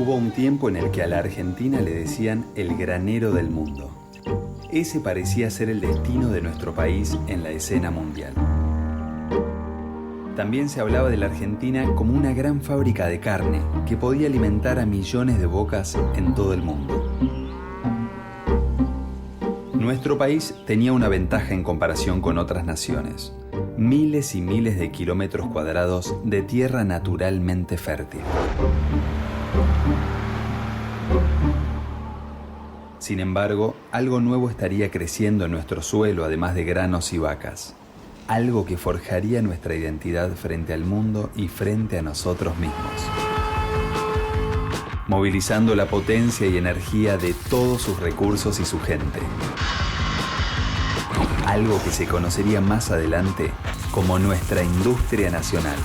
Hubo un tiempo en el que a la Argentina le decían el granero del mundo. Ese parecía ser el destino de nuestro país en la escena mundial. También se hablaba de la Argentina como una gran fábrica de carne que podía alimentar a millones de bocas en todo el mundo. Nuestro país tenía una ventaja en comparación con otras naciones: miles y miles de kilómetros cuadrados de tierra naturalmente fértil. Sin embargo, algo nuevo estaría creciendo en nuestro suelo, además de granos y vacas. Algo que forjaría nuestra identidad frente al mundo y frente a nosotros mismos, movilizando la potencia y energía de todos sus recursos y su gente. Algo que se conocería más adelante como nuestra industria nacional.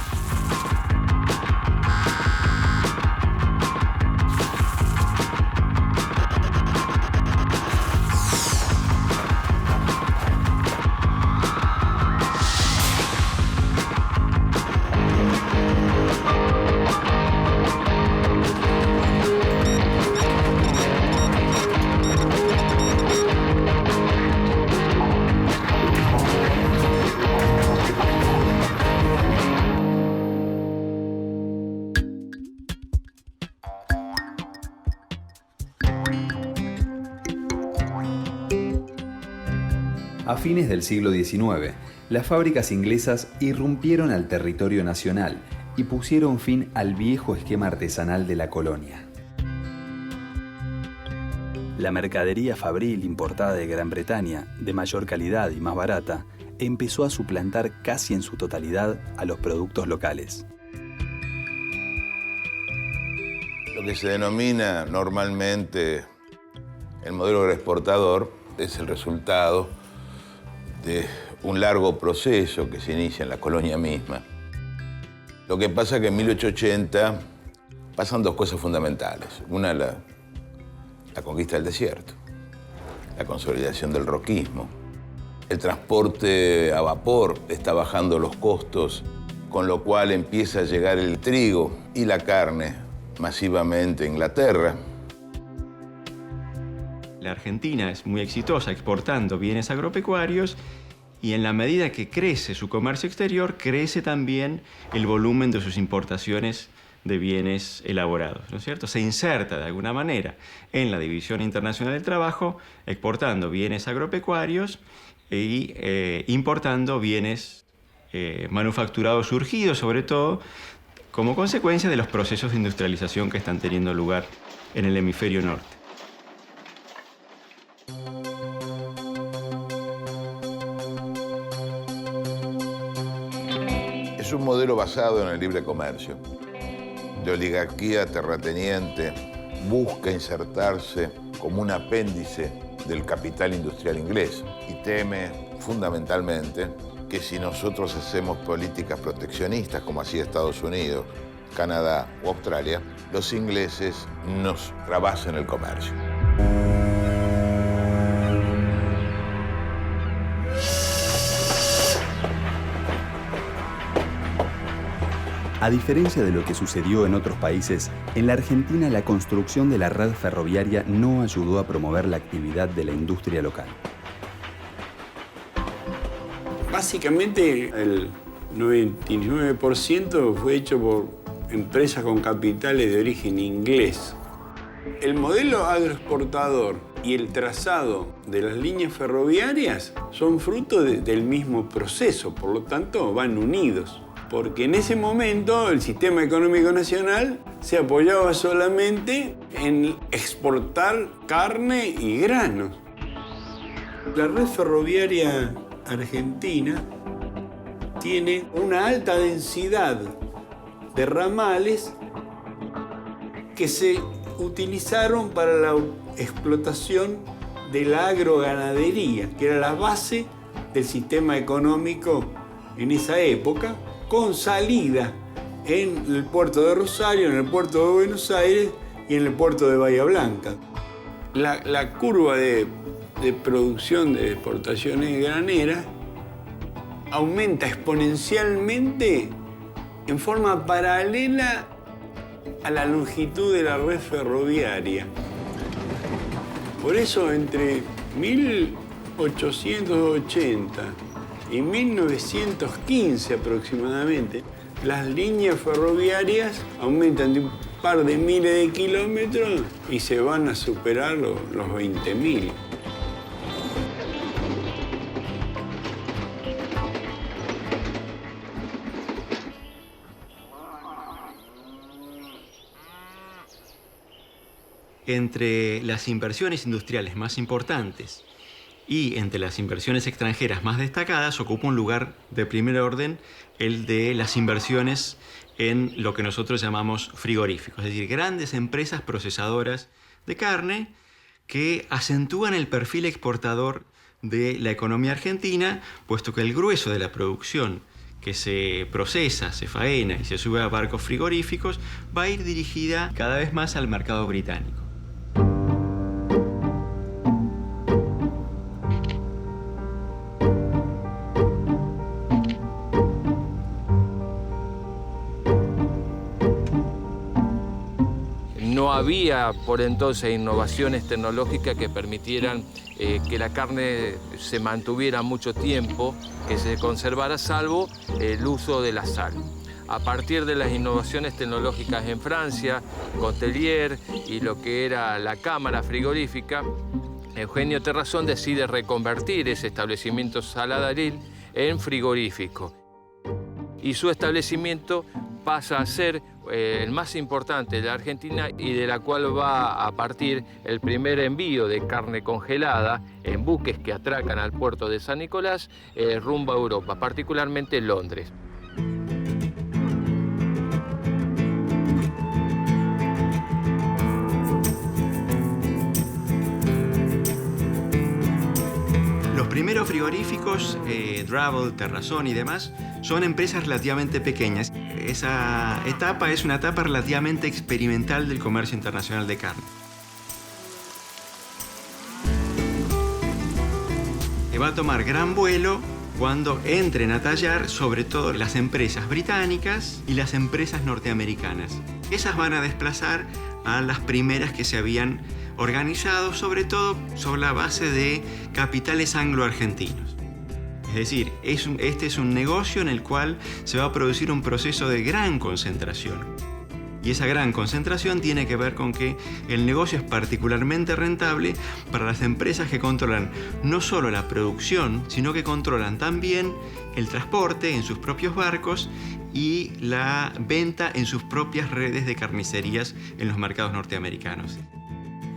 A fines del siglo XIX, las fábricas inglesas irrumpieron al territorio nacional y pusieron fin al viejo esquema artesanal de la colonia. La mercadería fabril importada de Gran Bretaña, de mayor calidad y más barata, empezó a suplantar casi en su totalidad a los productos locales. Lo que se denomina normalmente el modelo agroexportador es el resultado de un largo proceso que se inicia en la colonia misma. Lo que pasa es que en 1880 pasan dos cosas fundamentales. Una, la conquista del desierto, la consolidación del roquismo. El transporte a vapor está bajando los costos, con lo cual empieza a llegar el trigo y la carne masivamente a Inglaterra. La Argentina es muy exitosa exportando bienes agropecuarios y en la medida que crece su comercio exterior, crece también el volumen de sus importaciones de bienes elaborados, ¿no es cierto? Se inserta de alguna manera en la División Internacional del Trabajo, exportando bienes agropecuarios y importando bienes manufacturados surgidos, sobre todo, como consecuencia de los procesos de industrialización que están teniendo lugar en el hemisferio norte. Es un modelo basado en el libre comercio. La oligarquía terrateniente busca insertarse como un apéndice del capital industrial inglés y teme fundamentalmente que si nosotros hacemos políticas proteccionistas como hacía Estados Unidos, Canadá o Australia, los ingleses nos trabasen el comercio. A diferencia de lo que sucedió en otros países, en la Argentina la construcción de la red ferroviaria no ayudó a promover la actividad de la industria local. Básicamente el 99% fue hecho por empresas con capitales de origen inglés. El modelo agroexportador y el trazado de las líneas ferroviarias son fruto del mismo proceso, por lo tanto van unidos. Porque en ese momento el sistema económico nacional se apoyaba solamente en exportar carne y granos. La red ferroviaria argentina tiene una alta densidad de ramales que se utilizaron para la explotación de la agroganadería, que era la base del sistema económico en esa época, con salida en el puerto de Rosario, en el puerto de Buenos Aires y en el puerto de Bahía Blanca. La curva de producción de exportaciones graneras aumenta exponencialmente en forma paralela a la longitud de la red ferroviaria. Por eso, entre 1880 y 1915 aproximadamente, las líneas ferroviarias aumentan de un par de miles de kilómetros y se van a superar los 20.000. Entre las inversiones industriales más importantes y entre las inversiones extranjeras más destacadas ocupa un lugar de primer orden el de las inversiones en lo que nosotros llamamos frigoríficos, es decir, grandes empresas procesadoras de carne que acentúan el perfil exportador de la economía argentina, puesto que el grueso de la producción que se procesa, se faena y se sube a barcos frigoríficos va a ir dirigida cada vez más al mercado británico. No había por entonces innovaciones tecnológicas que permitieran que la carne se mantuviera mucho tiempo, que se conservara, salvo el uso de la sal. A partir de las innovaciones tecnológicas en Francia, Cotelier y lo que era la cámara frigorífica, Eugenio Terrasson decide reconvertir ese establecimiento saladril en frigorífico. Y su establecimiento pasa a ser el más importante de la Argentina y de la cual va a partir el primer envío de carne congelada en buques que atracan al puerto de San Nicolás rumbo a Europa, particularmente Londres. Los primeros frigoríficos, Drabble, Terrasson y demás, son empresas relativamente pequeñas. Esa etapa es una etapa relativamente experimental del comercio internacional de carne. Va a tomar gran vuelo cuando entren a tallar sobre todo las empresas británicas y las empresas norteamericanas. Esas van a desplazar a las primeras que se habían organizado, sobre todo sobre la base de capitales anglo-argentinos. Es decir, este es un negocio en el cual se va a producir un proceso de gran concentración. Y esa gran concentración tiene que ver con que el negocio es particularmente rentable para las empresas que controlan no solo la producción, sino que controlan también el transporte en sus propios barcos y la venta en sus propias redes de carnicerías en los mercados norteamericanos.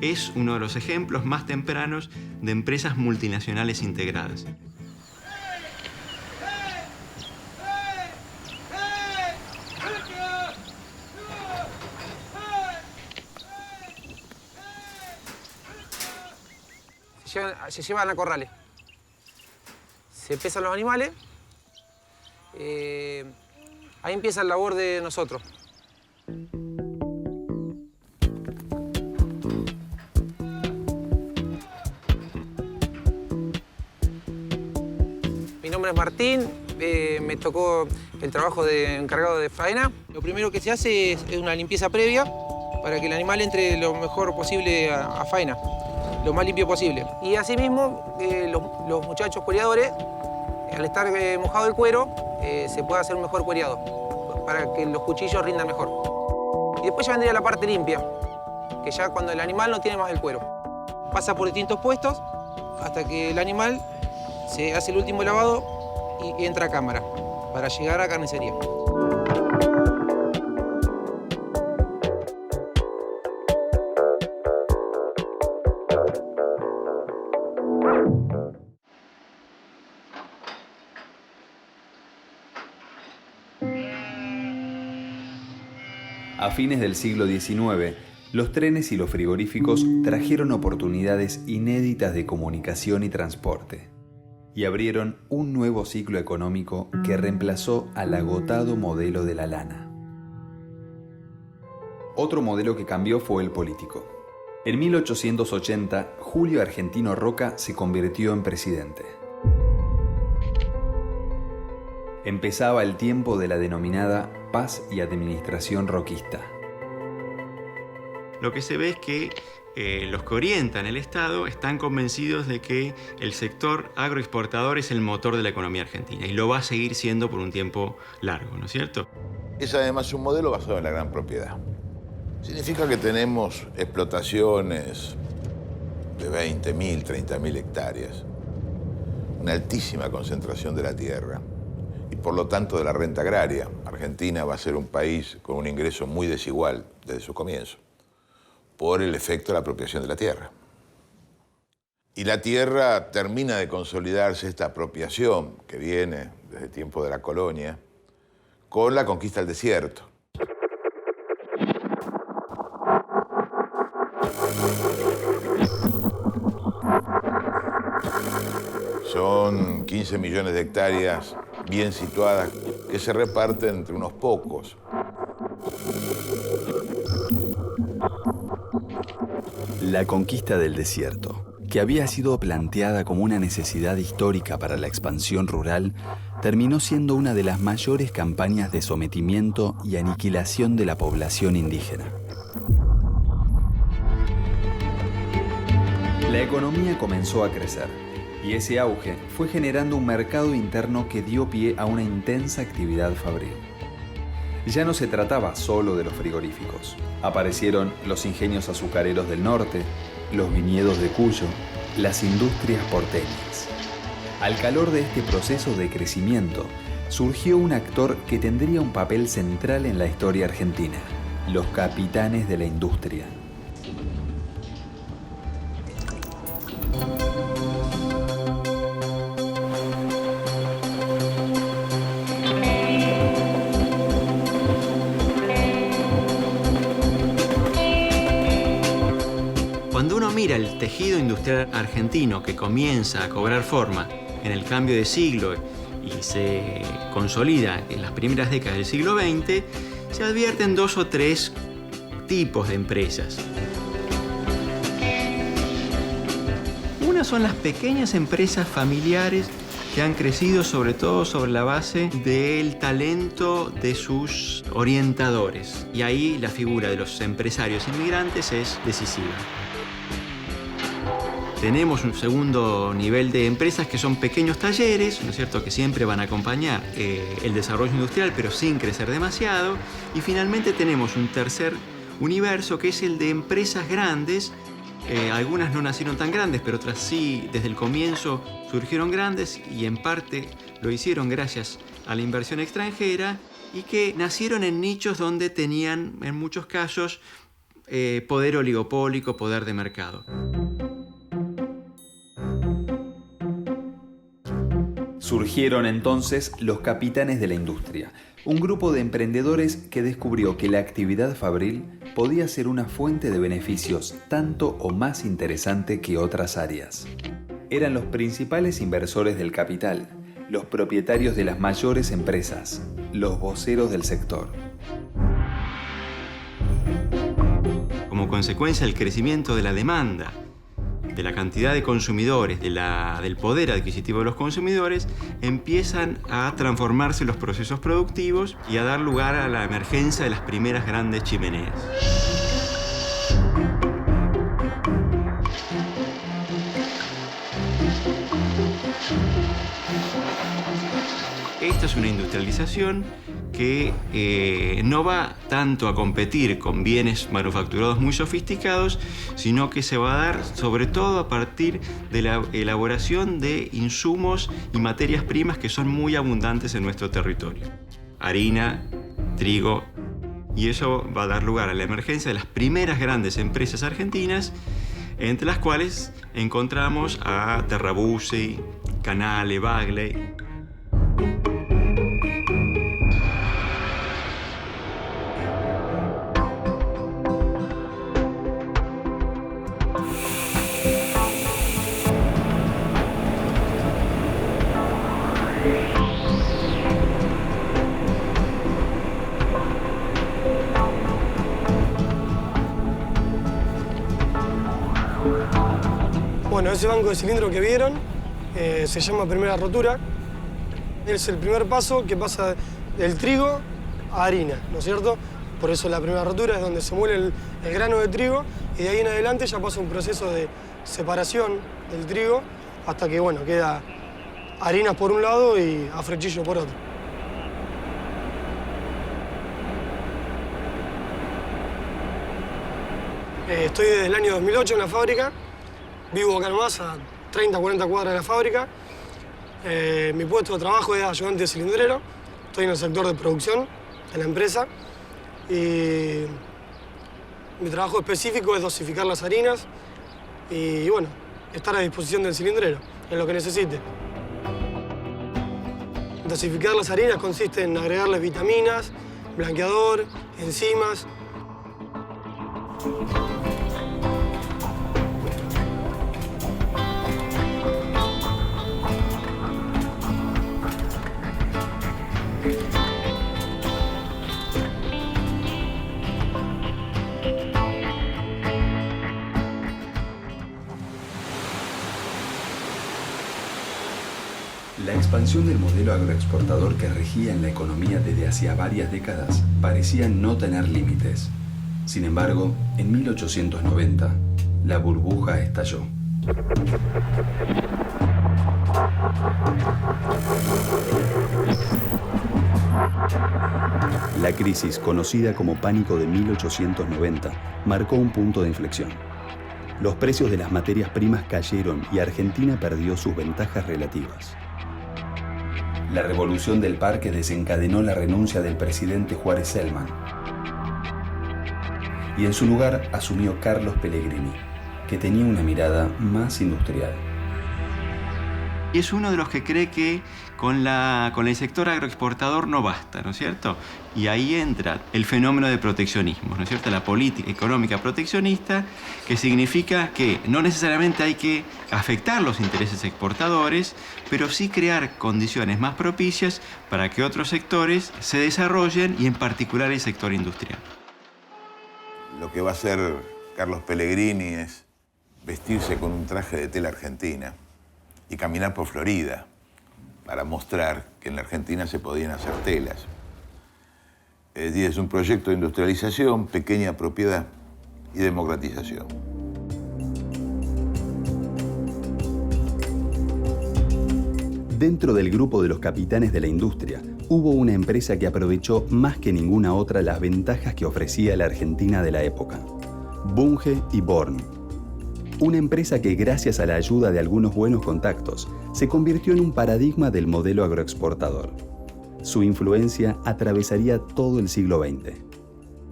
Es uno de los ejemplos más tempranos de empresas multinacionales integradas. Se llevan a corrales. Se pesan los animales. Ahí empieza la labor de nosotros. Mi nombre es Martín. Me tocó el trabajo de encargado de faena. Lo primero que se hace es una limpieza previa para que el animal entre lo mejor posible a faena, lo más limpio posible. Y asimismo, los muchachos cuereadores, al estar mojado el cuero, se puede hacer un mejor cuereado para que los cuchillos rindan mejor. Y después ya vendría la parte limpia, que ya cuando el animal no tiene más el cuero. Pasa por distintos puestos hasta que el animal se hace el último lavado y entra a cámara para llegar a carnicería. A fines del siglo XIX, los trenes y los frigoríficos trajeron oportunidades inéditas de comunicación y transporte, y abrieron un nuevo ciclo económico que reemplazó al agotado modelo de la lana. Otro modelo que cambió fue el político. En 1880, Julio Argentino Roca se convirtió en presidente. Empezaba el tiempo de la denominada paz y administración roquista. lo que se ve es que los que orientan el Estado están convencidos de que el sector agroexportador es el motor de la economía argentina y lo va a seguir siendo por un tiempo largo, ¿no es cierto? Es además un modelo basado en la gran propiedad. Significa que tenemos explotaciones de 20.000, 30.000 hectáreas, una altísima concentración de la tierra y por lo tanto de la renta agraria. Argentina va a ser un país con un ingreso muy desigual desde su comienzo, por el efecto de la apropiación de la tierra. Y la tierra termina de consolidarse, esta apropiación que viene desde el tiempo de la colonia, con la conquista del desierto. Son 15 millones de hectáreas bien situadas que se reparten entre unos pocos. La conquista del desierto, que había sido planteada como una necesidad histórica para la expansión rural, terminó siendo una de las mayores campañas de sometimiento y aniquilación de la población indígena. La economía comenzó a crecer, y ese auge fue generando un mercado interno que dio pie a una intensa actividad fabril. Ya no se trataba solo de los frigoríficos. Aparecieron los ingenios azucareros del norte, los viñedos de Cuyo, las industrias porteñas. Al calor de este proceso de crecimiento, surgió un actor que tendría un papel central en la historia argentina: los capitanes de la industria. Cuando uno mira el tejido industrial argentino que comienza a cobrar forma en el cambio de siglo y se consolida en las primeras décadas del siglo XX, se advierten 2 o 3 tipos de empresas. Una son las pequeñas empresas familiares que han crecido sobre todo sobre la base del talento de sus orientadores. Y ahí la figura de los empresarios inmigrantes es decisiva. Tenemos un segundo nivel de empresas que son pequeños talleres, ¿no es cierto?, que siempre van a acompañar el desarrollo industrial, pero sin crecer demasiado. Y finalmente tenemos un tercer universo, que es el de empresas grandes. Algunas no nacieron tan grandes, pero otras sí, desde el comienzo surgieron grandes y en parte lo hicieron gracias a la inversión extranjera y que nacieron en nichos donde tenían, en muchos casos, poder oligopólico, poder de mercado. Surgieron entonces los capitanes de la industria, un grupo de emprendedores que descubrió que la actividad fabril podía ser una fuente de beneficios tanto o más interesante que otras áreas. Eran los principales inversores del capital, los propietarios de las mayores empresas, los voceros del sector. Como consecuencia del crecimiento de la demanda, de la cantidad de consumidores, del poder adquisitivo de los consumidores, empiezan a transformarse los procesos productivos y a dar lugar a la emergencia de las primeras grandes chimeneas. Esta es una industrialización que no va tanto a competir con bienes manufacturados muy sofisticados, sino que se va a dar sobre todo a partir de la elaboración de insumos y materias primas que son muy abundantes en nuestro territorio. Harina, trigo, y eso va a dar lugar a la emergencia de las primeras grandes empresas argentinas, entre las cuales encontramos a Terrabuzzi, Canale, Bagley. Bueno, ese banco de cilindro que vieron se llama primera rotura. Es el primer paso que pasa del trigo a harina, ¿no es cierto? Por eso la primera rotura es donde se muele el grano de trigo y de ahí en adelante ya pasa un proceso de separación del trigo hasta que, bueno, queda harinas por un lado y afrechillo por otro. Estoy desde el año 2008 en la fábrica, vivo acá nomás a 30, 40 cuadras de la fábrica. Mi puesto de trabajo es ayudante de cilindrero, estoy en el sector de producción de la empresa y mi trabajo específico es dosificar las harinas y, bueno, estar a disposición del cilindrero en lo que necesite. Dosificar las harinas consiste en agregarles vitaminas, blanqueador, enzimas. La expansión del modelo agroexportador que regía en la economía desde hacía varias décadas parecía no tener límites. Sin embargo, en 1890, la burbuja estalló. La crisis, conocida como Pánico de 1890, marcó un punto de inflexión. Los precios de las materias primas cayeron y Argentina perdió sus ventajas relativas. La revolución del parque desencadenó la renuncia del presidente Juárez Celman y en su lugar asumió Carlos Pellegrini, que tenía una mirada más industrial. Y es uno de los que cree que con el sector agroexportador no basta, ¿no es cierto? Y ahí entra el fenómeno de proteccionismo, ¿no es cierto? La política económica proteccionista, que significa que no necesariamente hay que afectar los intereses exportadores, pero sí crear condiciones más propicias para que otros sectores se desarrollen y en particular el sector industrial. Lo que va a hacer Carlos Pellegrini es vestirse con un traje de tela argentina y caminar por Florida para mostrar que en la Argentina se podían hacer telas. Es decir, es un proyecto de industrialización, pequeña propiedad y democratización. Dentro del grupo de los capitanes de la industria, hubo una empresa que aprovechó más que ninguna otra las ventajas que ofrecía la Argentina de la época: Bunge y Born. Una empresa que, gracias a la ayuda de algunos buenos contactos, se convirtió en un paradigma del modelo agroexportador. Su influencia atravesaría todo el siglo XX.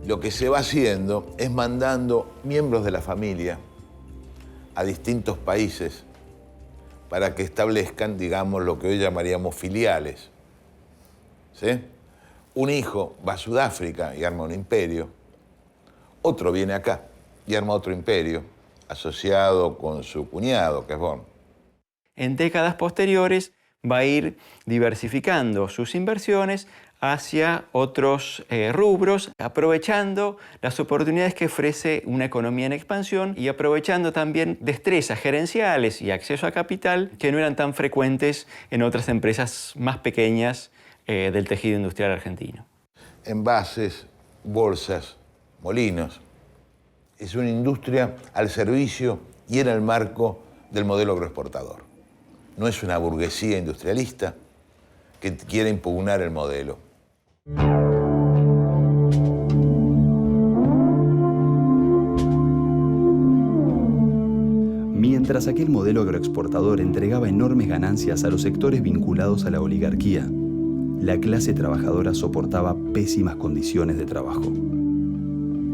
Lo que se va haciendo es mandando miembros de la familia a distintos países para que establezcan, digamos, lo que hoy llamaríamos filiales. ¿Sí? Un hijo va a Sudáfrica y arma un imperio, otro viene acá y arma otro imperio, asociado con su cuñado, que es Born. En décadas posteriores va a ir diversificando sus inversiones hacia otros rubros, aprovechando las oportunidades que ofrece una economía en expansión y aprovechando también destrezas gerenciales y acceso a capital que no eran tan frecuentes en otras empresas más pequeñas del tejido industrial argentino. Envases, bolsas, molinos. Es una industria al servicio y en el marco del modelo agroexportador. No es una burguesía industrialista que quiere impugnar el modelo. Mientras aquel modelo agroexportador entregaba enormes ganancias a los sectores vinculados a la oligarquía, la clase trabajadora soportaba pésimas condiciones de trabajo.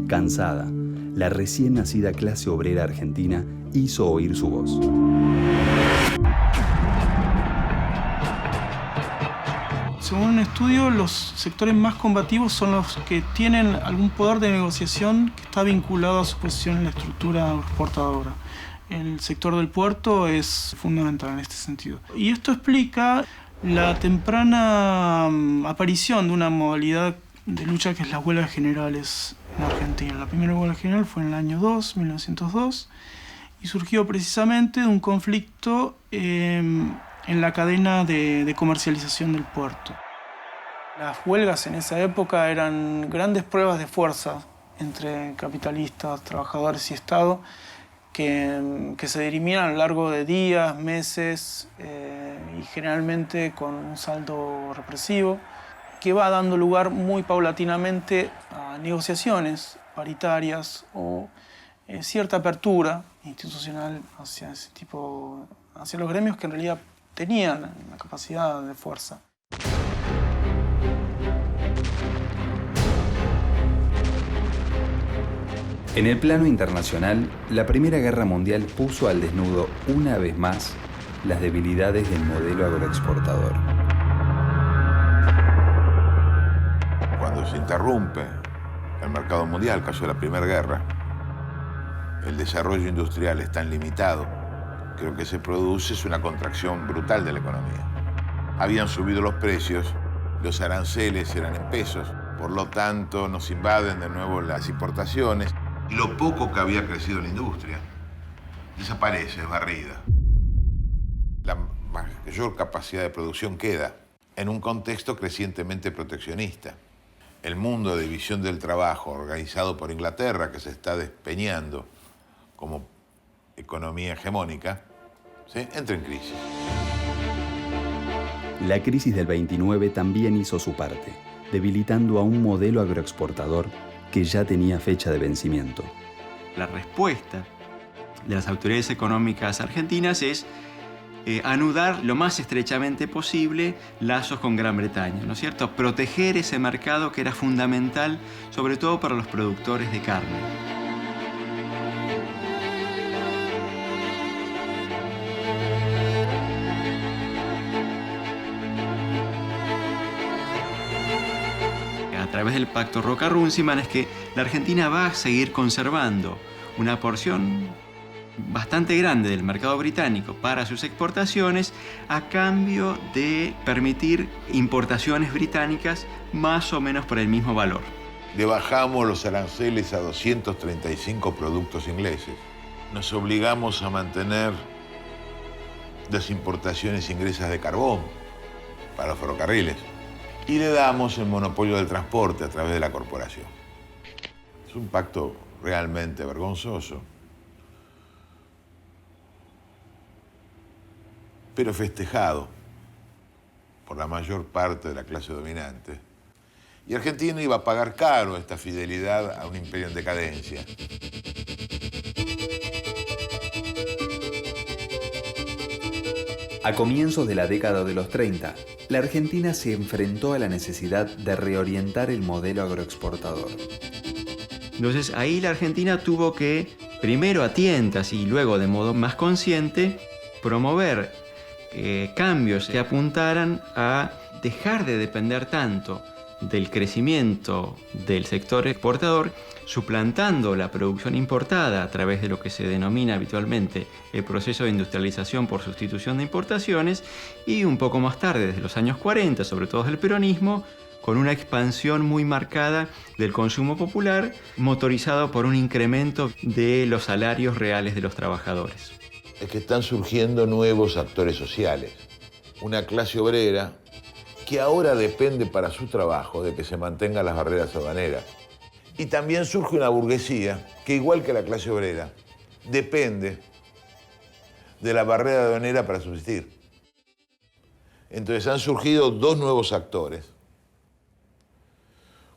Cansada, la recién nacida clase obrera argentina hizo oír su voz. Según un estudio, los sectores más combativos son los que tienen algún poder de negociación que está vinculado a su posición en la estructura exportadora. El sector del puerto es fundamental en este sentido. Y esto explica la temprana aparición de una modalidad de lucha que es las huelgas generales en Argentina. La primera huelga general fue en el año 1902, y surgió precisamente de un conflicto en la cadena de comercialización del puerto. Las huelgas en esa época eran grandes pruebas de fuerza entre capitalistas, trabajadores y Estado que se dirimían a lo largo de días, meses y generalmente con un saldo represivo que va dando lugar muy paulatinamente a negociaciones paritarias o cierta apertura institucional hacia ese tipo, hacia los gremios que en realidad tenían la capacidad de fuerza. En el plano internacional, la Primera Guerra Mundial puso al desnudo una vez más las debilidades del modelo agroexportador. Cuando se interrumpe el mercado mundial, caso de la Primera Guerra, el desarrollo industrial es tan limitado que lo que se produce es una contracción brutal de la economía. Habían subido los precios, los aranceles eran en pesos, por lo tanto nos invaden de nuevo las importaciones y lo poco que había crecido la industria desaparece, es barrida. La mayor capacidad de producción queda en un contexto crecientemente proteccionista. El mundo de división del trabajo organizado por Inglaterra, que se está despeñando como economía hegemónica, ¿sí?, entra en crisis. La crisis del 29 también hizo su parte, debilitando a un modelo agroexportador que ya tenía fecha de vencimiento. La respuesta de las autoridades económicas argentinas es anudar lo más estrechamente posible lazos con Gran Bretaña, ¿no es cierto? Proteger ese mercado que era fundamental, sobre todo para los productores de carne. A través del Pacto Roca-Runciman es que la Argentina va a seguir conservando una porción bastante grande del mercado británico para sus exportaciones a cambio de permitir importaciones británicas más o menos por el mismo valor. Le bajamos los aranceles a 235 productos ingleses. Nos obligamos a mantener las importaciones inglesas de carbón para los ferrocarriles. Y le damos el monopolio del transporte a través de la corporación. Es un pacto realmente vergonzoso, pero festejado por la mayor parte de la clase dominante. Y Argentina iba a pagar caro esta fidelidad a un imperio en decadencia. A comienzos de la década de los 30, la Argentina se enfrentó a la necesidad de reorientar el modelo agroexportador. Entonces ahí la Argentina tuvo que, primero a tientas y luego de modo más consciente, promover cambios que apuntaran a dejar de depender tanto del crecimiento del sector exportador, suplantando la producción importada a través de lo que se denomina habitualmente el proceso de industrialización por sustitución de importaciones, y un poco más tarde, desde los años 40, sobre todo del peronismo, con una expansión muy marcada del consumo popular, motorizado por un incremento de los salarios reales de los trabajadores. Es que están surgiendo nuevos actores sociales. Una clase obrera que ahora depende para su trabajo de que se mantengan las barreras aduaneras. Y también surge una burguesía que, igual que la clase obrera, depende de la barrera aduanera para subsistir. Entonces han surgido dos nuevos actores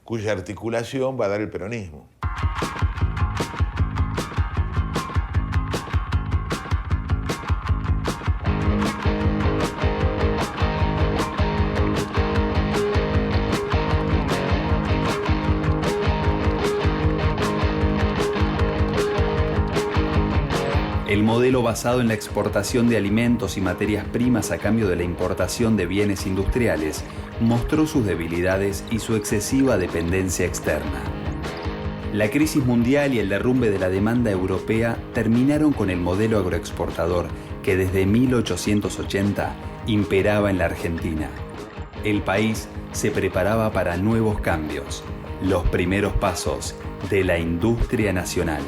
cuya articulación va a dar el peronismo. El modelo basado en la exportación de alimentos y materias primas a cambio de la importación de bienes industriales mostró sus debilidades y su excesiva dependencia externa. La crisis mundial y el derrumbe de la demanda europea terminaron con el modelo agroexportador que desde 1880 imperaba en la Argentina. El país se preparaba para nuevos cambios, los primeros pasos de la industria nacional.